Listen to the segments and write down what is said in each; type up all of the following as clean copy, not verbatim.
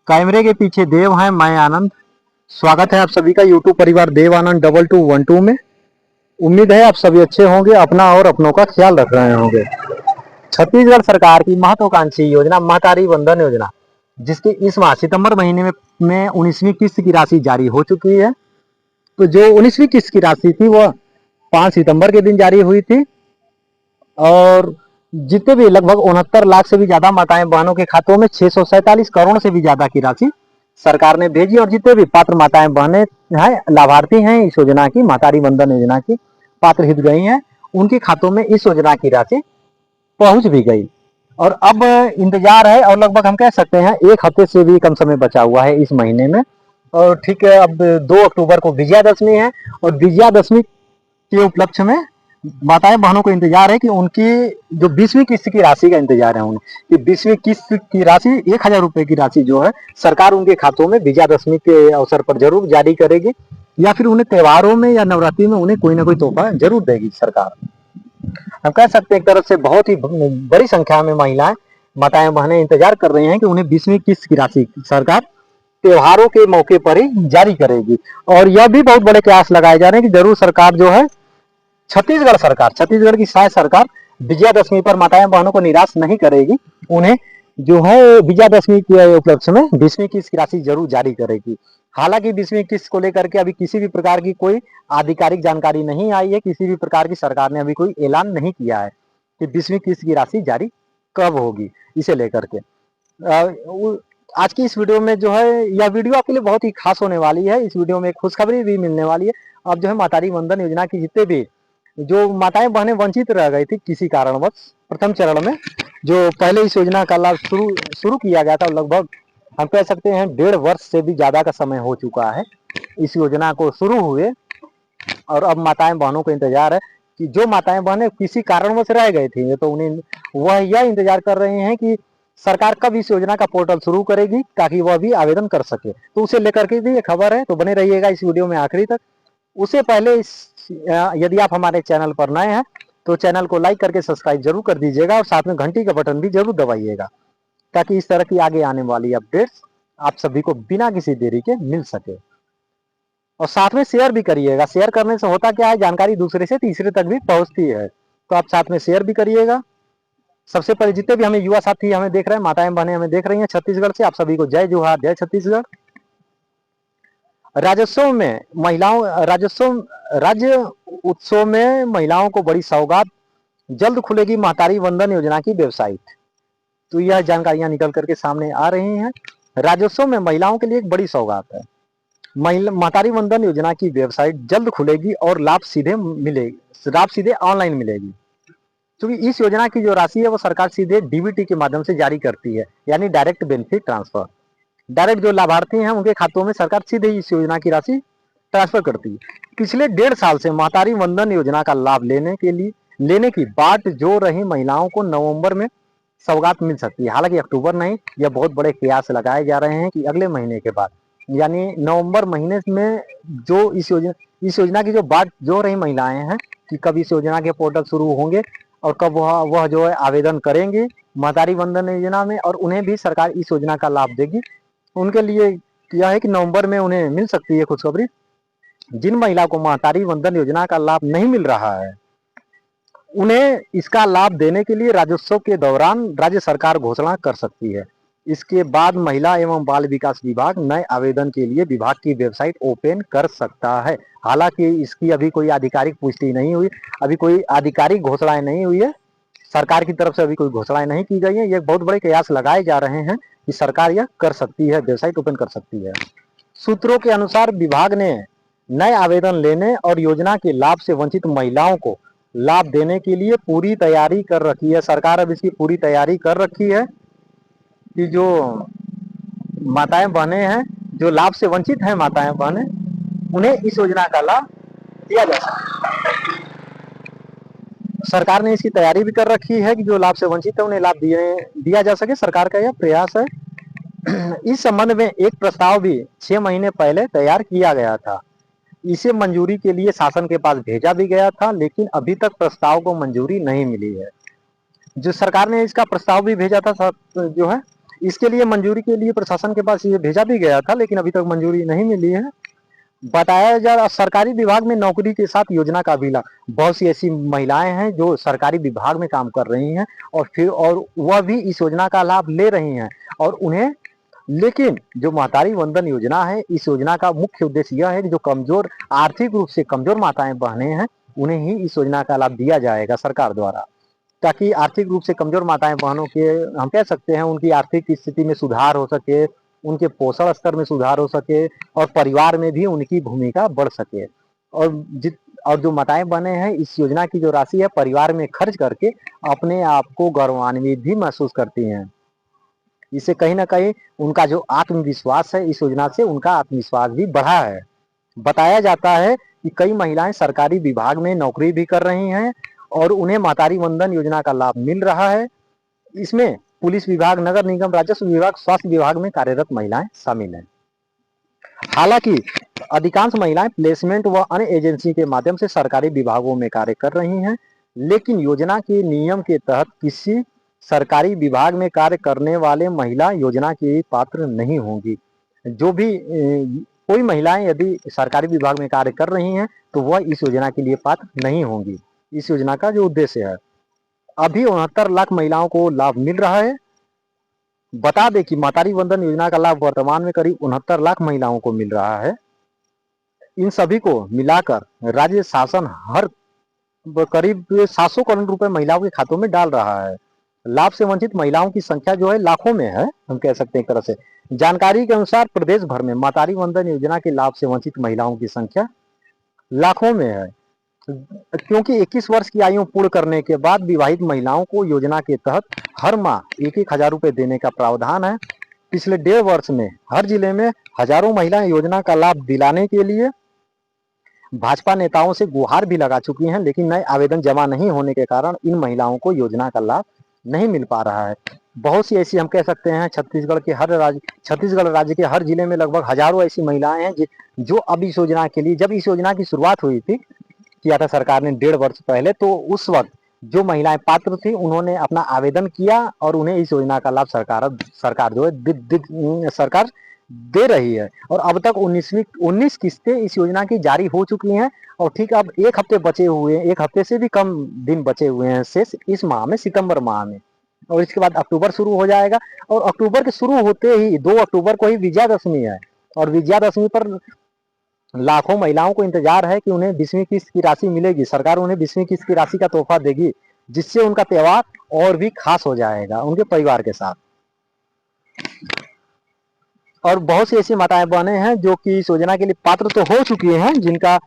कैमरे के पीछे देव हैं, मैं आनंद। स्वागत है आप सभी का यूट्यूब परिवार देव आनंद 2212 में। उम्मीद है आप सभी अच्छे होंगे, अपना और अपनों का ख्याल रख रहे होंगे। छत्तीसगढ़ सरकार की महत्वाकांक्षी योजना महतारी वंदन योजना, जिसकी इस माह सितंबर महीने में 19वीं किस्त की राशि जारी हो चुकी है। तो जो 19वीं किस्त की राशि थी वह 5 सितंबर के दिन जारी हुई थी और जितने भी लगभग 69 लाख से भी ज्यादा माताएं बहनों के खातों में 647 करोड़ से भी ज्यादा की राशि सरकार ने भेजी और जितने भी पात्र माताएं बहनें हैं, लाभार्थी हैं इस योजना की, महतारी वंदन योजना की पात्र हित गई हैं, उनके खातों में इस योजना की राशि पहुंच भी गई। और अब इंतजार है और लगभग हम कह सकते हैं 1 हफ्ते से भी कम समय बचा हुआ है इस महीने में। और ठीक है, अब 2 अक्टूबर को विजयादशमी है और विजयादशमी के उपलक्ष्य में माताएं बहनों को इंतजार है कि उनकी जो 20वीं किस्त की राशि का इंतजार है उन्हें कि 20वीं किस्त की राशि 1000 रुपए की राशि जो है सरकार उनके खातों में विजयादशमी के अवसर पर जरूर जारी करेगी, या फिर उन्हें त्योहारों में या नवरात्रि में उन्हें कोई ना कोई तोहफा जरूर देगी सरकार। हम कह सकते हैं एक तरफ से बहुत ही बड़ी संख्या में महिलाएं माताएं बहनें इंतजार कर रही हैं कि उन्हें 20वीं किस्त की राशि सरकार त्योहारों के मौके पर ही जारी करेगी। और यह भी बहुत बड़े प्रयास लगाए जा रहे हैं कि जरूर सरकार जो है छत्तीसगढ़ की शायद सरकार विजयादशमी पर माताएं बहनों को निराश नहीं करेगी, उन्हें जो है विजयादशमी के उपलक्ष्य में 20वीं किस्त की राशि जरूर जारी करेगी। हालांकि 20वीं किस्त को लेकर के अभी किसी भी प्रकार की कोई आधिकारिक जानकारी नहीं आई है, किसी भी प्रकार की सरकार ने अभी कोई ऐलान नहीं किया है कि 20वीं किस्त की राशि जारी कब होगी। इसे लेकर के आज की इस वीडियो में जो है, यह वीडियो आपके लिए बहुत ही खास होने वाली है। इस वीडियो में एक खुशखबरी भी मिलने वाली है। अब जो है मातारी वंदन योजना की जितने भी जो माताएं बहनें वंचित रह गई थी किसी कारणवश प्रथम चरण में, जो पहले इस योजना का लाभ शुरू किया गया था, लगभग हम कह सकते हैं 1.5 वर्ष से भी ज्यादा का समय हो चुका है इस योजना को शुरू हुए। और अब माताएं बहनों को इंतजार है कि जो माताएं बहनें किसी कारणवश रह गई थी तो उन्हें वह यह इंतजार कर रहे हैं कि सरकार कब इस योजना का पोर्टल शुरू करेगी ताकि वह भी आवेदन कर सके। तो उसे लेकर के भी ये खबर है, तो बने रहिएगा इस वीडियो में आखिरी तक। उससे पहले यदि आप हमारे चैनल पर नए हैं तो चैनल को लाइक करके सब्सक्राइब जरूर कर दीजिएगा और साथ में घंटी का बटन भी जरूर दबाइएगा ताकि इस तरह की आगे आने वाली अपडेट्स आप सभी को बिना किसी देरी के मिल सके। और साथ में शेयर भी करिएगा, शेयर करने से होता क्या है, जानकारी दूसरे से तीसरे तक भी पहुंचती है, तो आप साथ में शेयर भी करिएगा। सबसे पहले जितने भी हमें युवा साथी हमें देख रहे हैं, माताएं बहनें हमें देख रही हैं छत्तीसगढ़ से, आप सभी को जय जोहार, जय छत्तीसगढ़। राज्य उत्सव में महिलाओं को बड़ी सौगात, जल्द खुलेगी महतारी वंदन योजना की वेबसाइट। तो यह जानकारियां निकल करके सामने आ रही हैं। राज्योत्सव में महिलाओं के लिए एक बड़ी सौगात है। महतारी वंदन योजना की वेबसाइट जल्द खुलेगी और लाभ सीधे ऑनलाइन मिलेगी, क्योंकि इस योजना की जो राशि है वो सरकार सीधे डीबीटी के माध्यम से जारी करती है, यानी डायरेक्ट बेनिफिट ट्रांसफर। डायरेक्ट जो लाभार्थी हैं उनके खातों में सरकार सीधे इस योजना की राशि ट्रांसफर करती है। पिछले 1.5 साल से महतारी वंदन योजना का लाभ लेने की बाट जो रही महिलाओं को नवंबर में सौगात मिल सकती है। हालांकि अक्टूबर नहीं, यह बहुत बड़े प्रयास लगाए जा रहे हैं कि अगले महीने के बाद यानी नवंबर महीने में जो इस योजना की जो बाट जो रही महिलाएं हैं कि कब इस योजना के पोर्टल शुरू होंगे और कब वह जो है आवेदन करेंगे महतारी वंदन योजना में, और उन्हें भी सरकार इस योजना का लाभ देगी। उनके लिए यह है कि नवंबर में उन्हें मिल सकती है खुशखबरी। जिन महिलाओं को महतारी वंदन योजना का लाभ नहीं मिल रहा है उन्हें इसका लाभ देने के लिए राज्योत्सव के दौरान राज्य सरकार घोषणा कर सकती है। इसके बाद महिला एवं बाल विकास विभाग नए आवेदन के लिए विभाग की वेबसाइट ओपन कर सकता है। हालांकि इसकी अभी कोई आधिकारिक पुष्टि नहीं हुई, अभी कोई आधिकारिक घोषणाएं नहीं हुई है, सरकार की तरफ से अभी कोई घोषणाएं नहीं की गई है। ये बहुत बड़े प्रयास लगाए जा रहे हैं कि सरकार यह कर सकती है, वेबसाइट ओपन कर सकती है। सूत्रों के अनुसार विभाग ने नए आवेदन लेने और योजना के लाभ से वंचित महिलाओं को लाभ देने के लिए पूरी तैयारी कर रखी है। सरकार अब इसकी पूरी तैयारी कर रखी है कि जो माताएं बहनें हैं, जो लाभ से वंचित हैं माताएं बहनें, उन्हें इस योजना का लाभ दिया जा सके। सरकार ने इसकी तैयारी भी कर रखी है कि जो लाभ से वंचित है उन्हें लाभ दिया जा सके। सरकार का यह प्रयास है। इस संबंध में एक प्रस्ताव भी 6 महीने पहले तैयार किया गया था। इसे मंजूरी के लिए शासन के पास भेजा भी गया था, लेकिन अभी तक प्रस्ताव को मंजूरी नहीं मिली है। जो सरकार ने इसका प्रस्ताव भी भेजा था जो है इसके लिए मंजूरी के लिए प्रशासन के पास ये भेजा भी गया था, लेकिन अभी तक मंजूरी नहीं मिली है। बताया जा रहा सरकारी विभाग में नौकरी के साथ योजना का भी लाभ, बहुत सी ऐसी महिलाएं हैं जो सरकारी विभाग में काम कर रही हैं और वह भी इस योजना का लाभ ले रही हैं और उन्हें, लेकिन जो महतारी वंदन योजना है, इस योजना का मुख्य उद्देश्य यह है कि जो कमजोर, आर्थिक रूप से कमजोर माताएं बहनें हैं, उन्हें ही इस योजना का लाभ दिया जाएगा सरकार द्वारा, ताकि आर्थिक रूप से कमजोर माताएं बहनों के, हम कह सकते हैं, उनकी आर्थिक स्थिति में सुधार हो सके, उनके पोषण स्तर में सुधार हो सके और परिवार में भी उनकी भूमिका बढ़ सके। और जो माताएं बहनें हैं, इस योजना की जो राशि है परिवार में खर्च करके अपने आप को गौरवान्वित भी महसूस करती हैं। इससे कहीं ना कहीं उनका जो आत्मविश्वास है, इस योजना से उनका आत्मविश्वास भी बढ़ा है। बताया जाता है कि कई महिलाएं सरकारी विभाग में नौकरी भी कर रही हैं और उन्हें महतारी वंदन योजना का लाभ मिल रहा है। इसमें पुलिस विभाग, नगर निगम, राजस्व विभाग, स्वास्थ्य विभाग में कार्यरत महिलाएं शामिल हैं। हालांकि अधिकांश महिलाएं प्लेसमेंट व अन्य एजेंसी के माध्यम से सरकारी विभागों में कार्य कर रही हैं, लेकिन योजना के नियम के तहत किसी सरकारी विभाग में कार्य करने वाले महिला योजना की पात्र नहीं होंगी। जो भी कोई महिलाएं यदि सरकारी विभाग में कार्य कर रही हैं तो वह इस योजना के लिए पात्र नहीं होंगी। इस योजना का जो उद्देश्य है, अभी 69 लाख महिलाओं को लाभ मिल रहा है। बता दें कि महतारी वंदन योजना का लाभ वर्तमान में करीब 69 लाख महिलाओं को मिल रहा है। इन सभी को मिलाकर राज्य शासन हर करीब 700 करोड़ रुपए महिलाओं के खातों में डाल रहा है। लाभ से वंचित महिलाओं की संख्या जो है लाखों में है, हम कह सकते हैं एक तरह से। जानकारी के अनुसार प्रदेश भर में महतारी वंदन योजना के लाभ से वंचित महिलाओं की संख्या लाखों में है, क्योंकि 21 वर्ष की आयु पूर्ण करने के बाद विवाहित महिलाओं को योजना के तहत हर माह 1,000 रुपए देने का प्रावधान है। पिछले 1.5 वर्ष में हर जिले में हजारों महिलाएं योजना का लाभ दिलाने के लिए भाजपा नेताओं से गुहार भी लगा चुकी हैं, लेकिन नए आवेदन जमा नहीं होने के कारण इन महिलाओं को योजना का लाभ नहीं मिल पा रहा है। बहुत सी ऐसी, हम कह सकते हैं, छत्तीसगढ़ राज्य के हर जिले में लगभग हजारों ऐसी महिलाएं हैं जो अब इस योजना के लिए, जब इस योजना की शुरुआत हुई थी, किया था सरकार ने 1.5 वर्ष पहले, तो उस वक्त जो महिलाएं पात्र थी उन्होंने अपना आवेदन किया और उन्हें इस योजना का लाभ सरकार जो है सरकार दे रही है। और अब तक 19 किस्तें इस योजना की जारी हो चुकी हैं और ठीक अब एक हफ्ते से भी कम दिन बचे हुए हैं शेष इस माह में, सितंबर माह में, और इसके बाद अक्टूबर शुरू हो जाएगा। और अक्टूबर के शुरू होते ही 2 अक्टूबर को ही विजयादशमी है और विजयादशमी पर लाखों महिलाओं को इंतजार है कि उन्हें 20वीं किस्त की राशि मिलेगी। सरकार उन्हें 20वीं किस्त की राशि का तोहफा देगी, जिससे उनका त्योहार और भी खास हो जाएगा उनके परिवार के साथ। और बहुत सी ऐसी माताएं बहनें हैं जो कि इस योजना के लिए पात्र तो हो चुकी हैं, जिनका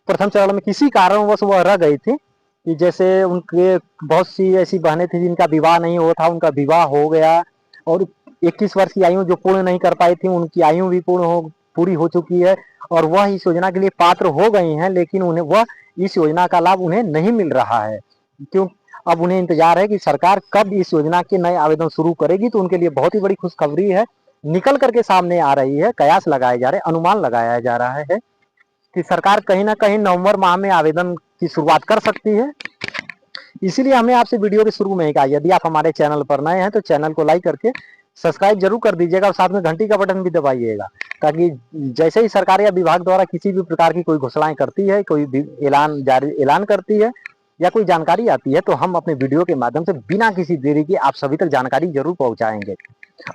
प्रथम चरण में किसी कारणवश वह रह गई थी, कि जैसे उनके बहुत सी ऐसी बहनें थी जिनका विवाह नहीं हुआ था, उनका विवाह हो गया और 21 वर्ष की आयु जो पूर्ण नहीं कर पाई थी, उनकी आयु भी पूरी हो चुकी है और वह इस योजना के लिए पात्र हो गई हैं, लेकिन वह इस योजना का लाभ उन्हें नहीं मिल रहा है। क्यों? अब उन्हें इंतजार है कि सरकार कब इस योजना के नए आवेदन शुरू करेगी। तो उनके लिए बहुत ही बड़ी खुशखबरी है, निकल करके सामने आ रही है। कयास लगाए जा रहे, अनुमान लगाया जा रहा है कि सरकार कहीं ना कहीं नवंबर माह में आवेदन की शुरुआत कर सकती है। इसीलिए हमें आपसे वीडियो के शुरू में ही कहा, यदि आप हमारे चैनल पर नए हैं तो चैनल को लाइक करके सब्सक्राइब जरूर कर दीजिएगा और साथ में घंटी का बटन भी दबाइएगा, ताकि जैसे ही सरकार या विभाग द्वारा किसी भी प्रकार की कोई घोषणाएं करती है, कोई ऐलान करती है या कोई जानकारी आती है, तो हम अपने वीडियो के माध्यम से बिना किसी देरी के आप सभी तक जानकारी जरूर पहुंचाएंगे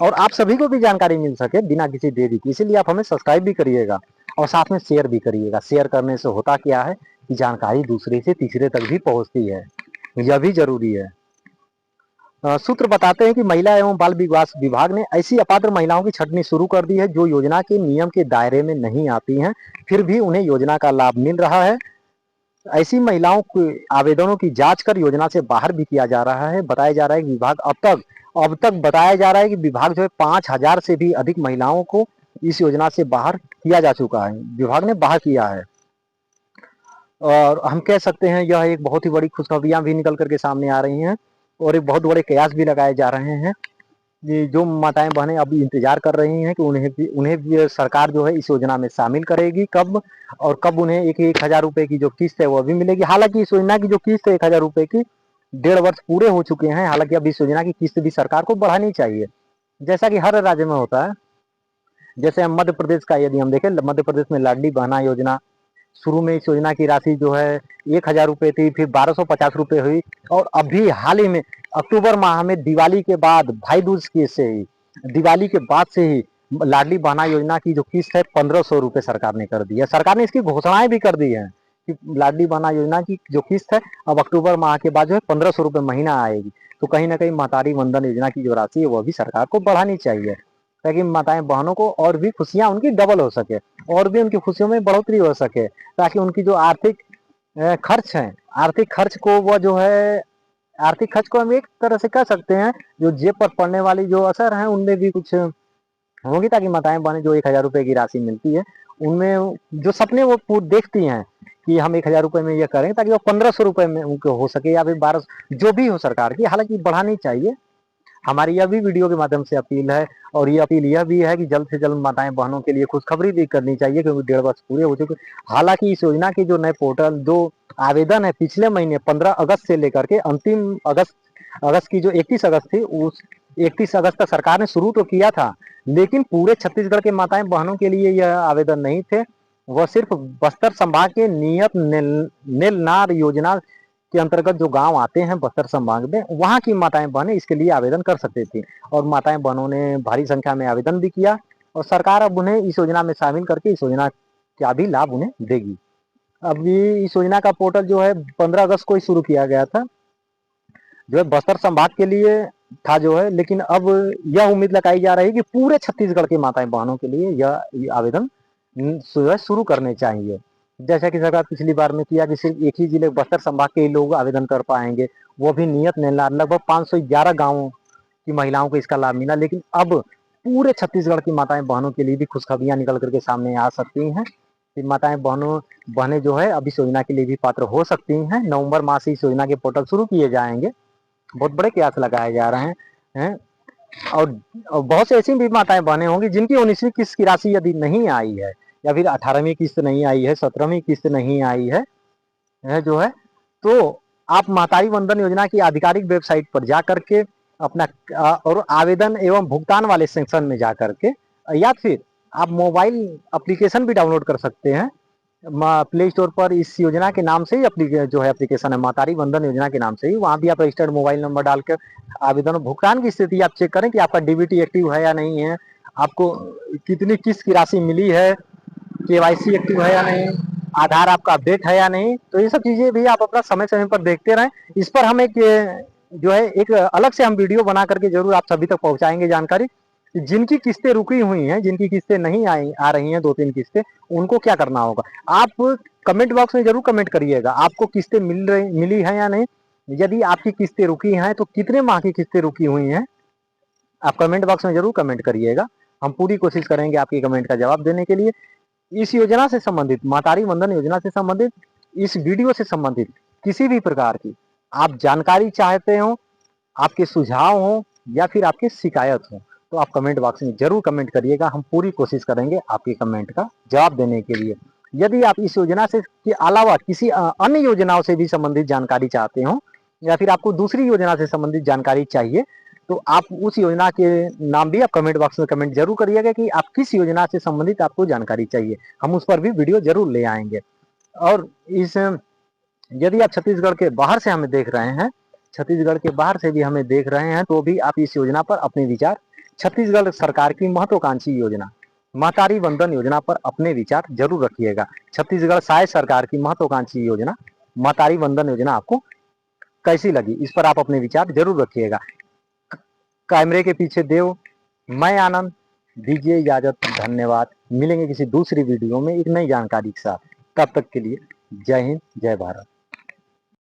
और आप सभी को भी जानकारी मिल सके बिना किसी देरी की। इसीलिए आप हमें सब्सक्राइब भी करिएगा और साथ में शेयर भी करिएगा। शेयर करने से होता क्या है कि जानकारी दूसरे से तीसरे तक भी पहुंचती है, यह भी जरूरी है। सूत्र बताते हैं कि महिला एवं बाल विकास विभाग ने ऐसी अपात्र महिलाओं की छंटनी शुरू कर दी है जो योजना के नियम के दायरे में नहीं आती हैं, फिर भी उन्हें योजना का लाभ मिल रहा है। ऐसी महिलाओं के आवेदनों की जांच कर योजना से बाहर भी किया जा रहा है। बताया जा रहा है कि विभाग अब तक बताया जा रहा है कि विभाग जो है 5,000 से भी अधिक महिलाओं को इस योजना से बाहर किया जा चुका है, विभाग ने बाहर किया है। और हम कह सकते हैं यह एक बहुत ही बड़ी खुशखबरियां भी निकल करके सामने आ रही हैं और एक बहुत बड़े कयास भी लगाए जा रहे हैं। जो माताएं बहनें अभी इंतजार कर रही हैं कि उन्हें भी सरकार जो है इस योजना में शामिल करेगी कब, और कब उन्हें 1,000 रुपए की जो किस्त है वह भी मिलेगी। हालांकि इस योजना की जो किस्त है 1,000 रुपए की 1.5 वर्ष पूरे हो चुके हैं, हालांकि अब इस योजना की किस्त भी सरकार को बढ़ानी चाहिए। जैसा कि हर राज्य में होता है। जैसे हम मध्य प्रदेश का यदि हम देखें, मध्य प्रदेश में लाडली बहना योजना, शुरू में इस योजना की राशि जो है 1,000 रुपये थी, फिर 1,250 रुपये हुई, और अभी हाल ही में अक्टूबर माह में दिवाली के बाद, भाई दूज की से ही, दिवाली के बाद से ही लाडली बहना योजना की जो किस्त है 1,500 रुपये सरकार ने कर दी है। सरकार ने इसकी घोषणाएं भी कर दी है कि लाडली बहना योजना की जो किस्त है अब अक्टूबर माह के बाद जो है 1,500 रुपये महीना आएगी। तो कहीं ना कहीं महतारी वंदन योजना की जो राशि है वह भी सरकार को बढ़ानी चाहिए, ताकि माताएं बहनों को और भी खुशियां उनकी डबल हो सके, और भी उनकी खुशियों में बढ़ोतरी हो सके, ताकि उनकी जो आर्थिक खर्च है, आर्थिक खर्च को वह जो है, आर्थिक खर्च को हम एक तरह से कह सकते हैं, जो जेब पर पड़ने वाली जो असर है उनमें भी कुछ होगी, ताकि माताएं बहनें जो 1,000 रुपये की राशि मिलती है उनमें जो सपने वो देखती हैं कि हम 1,000 रुपये में ये करें, ताकि वो 1,500 रुपये में उनको हो सके, या फिर 1200, जो भी हो सरकार की, हालांकि बढ़ानी चाहिए। हमारी यह भी वीडियो के माध्यम से अपील है, और ये अपील यह भी है कि जल्द से जल्द माताएं बहनों के लिए खुशखबरी भी करनी चाहिए, क्योंकि 1.5 वर्ष पूरे हो चुके। हालांकि इस योजना के जो नए पोर्टल जो आवेदन है पिछले महीने 15 अगस्त से लेकर के अंतिम अगस्त की जो 31 अगस्त थी, उस 31 अगस्त तक सरकार ने शुरू तो किया था, लेकिन पूरे छत्तीसगढ़ के माताएं बहनों के लिए यह आवेदन नहीं थे। वह सिर्फ बस्तर संभाग के नियत नेलनार योजना के अंतर्गत जो गांव आते हैं बस्तर संभाग में, वहां की माताएं बहनें इसके लिए आवेदन कर सकती थी, और माताएं बहनों ने भारी संख्या में आवेदन भी किया, और सरकार अब उन्हें इस योजना में शामिल करके इस योजना का भी लाभ उन्हें देगी। अभी इस योजना का पोर्टल जो है 15 अगस्त को ही शुरू किया गया था, जो है बस्तर संभाग के लिए था जो है, लेकिन अब यह उम्मीद लगाई जा रही है कि पूरे छत्तीसगढ़ की माताएं बहनों के लिए यह आवेदन शुरू करने चाहिए। जैसा कि सरकार पिछली बार में किया कि सिर्फ एक ही जिले बस्तर संभाग के ही लोग आवेदन कर पाएंगे, वो भी नियत निर्धारण, लगभग 511 गांवों की महिलाओं को इसका लाभ मिला। लेकिन अब पूरे छत्तीसगढ़ की माताएं बहनों के लिए भी खुशखबरियां निकल करके सामने आ सकती हैं कि माताएं बहनें जो है अब इस योजना के लिए भी पात्र हो सकती हैं। नवंबर माह से इस योजना के पोर्टल शुरू किए जाएंगे, बहुत बड़े प्रयास लगाए जा रहे हैं। और बहुत से ऐसी भी माताएं बहनें होंगी जिनकी 19वीं किस्त की राशि यदि नहीं आई है, या फिर 18वीं किस्त नहीं आई है, 17वीं किस्त नहीं आई है जो है, तो आप महतारी वंदन योजना की आधिकारिक वेबसाइट पर जा करके अपना और आवेदन एवं भुगतान वाले सेक्शन में जा करके, या फिर आप मोबाइल एप्लीकेशन भी डाउनलोड कर सकते हैं प्ले स्टोर पर, इस योजना के नाम से ही जो है एप्लीकेशन है महतारी वंदन योजना के नाम से ही, वहां भी आप रजिस्टर्ड मोबाइल नंबर डालकर आवेदन और भुगतान की स्थिति आप चेक करें कि आपका डीबीटी एक्टिव है या नहीं है, आपको कितनी किस्त की राशि मिली है, केवाईसी एक्टिव है या नहीं, आधार आपका अपडेट है या नहीं। तो ये सब चीजें भी आप अपना समय समय पर देखते रहें। इस पर हम एक जो है एक अलग से हम वीडियो बना करके जरूर आप सभी तक पहुंचाएंगे जानकारी, जिनकी किस्तें रुकी हुई हैं, जिनकी किस्तें नहीं आ रही हैं, 2-3 किस्तें, उनको क्या करना होगा। आप कमेंट बॉक्स में जरूर कमेंट करिएगा आपको किस्तें मिली है या नहीं। यदि आपकी किस्तें रुकी हैं तो कितने माह की किस्तें रुकी हुई हैं, आप कमेंट बॉक्स में जरूर कमेंट करिएगा। हम पूरी कोशिश करेंगे आपकी कमेंट का जवाब देने के लिए। इस योजना से संबंधित, महतारी वंदन योजना से संबंधित, इस वीडियो से संबंधित किसी भी प्रकार की आप जानकारी चाहते हो, आपके सुझाव हो, या फिर आपकी शिकायत हो, तो आप कमेंट बॉक्स में जरूर कमेंट करिएगा। हम पूरी कोशिश करेंगे आपके कमेंट का जवाब देने के लिए। यदि आप इस योजना से के अलावा किसी अन्य योजनाओं से भी संबंधित जानकारी चाहते हो, या फिर आपको दूसरी योजना से संबंधित जानकारी चाहिए, तो आप उस योजना के नाम भी आप कमेंट बॉक्स में कमेंट जरूर करिएगा कि आप किस योजना से संबंधित आपको जानकारी चाहिए, हम उस पर भी वीडियो जरूर ले आएंगे। और इस यदि आप छत्तीसगढ़ के बाहर से हमें देख रहे हैं, छत्तीसगढ़ के बाहर से भी हमें देख रहे हैं, तो भी आप इस योजना पर अपने विचार, छत्तीसगढ़ सरकार की महत्वाकांक्षी योजना महतारी वंदन योजना पर अपने विचार जरूर रखिएगा। छत्तीसगढ़ शायद सरकार की महत्वाकांक्षी योजना महतारी वंदन योजना आपको कैसी लगी, इस पर आप अपने विचार जरूर रखिएगा। कैमरे के पीछे देव, मैं आनंद, दीजिए इजाजत, धन्यवाद। मिलेंगे किसी दूसरी वीडियो में एक नई जानकारी के साथ, तब तक के लिए जय हिंद, जय भारत।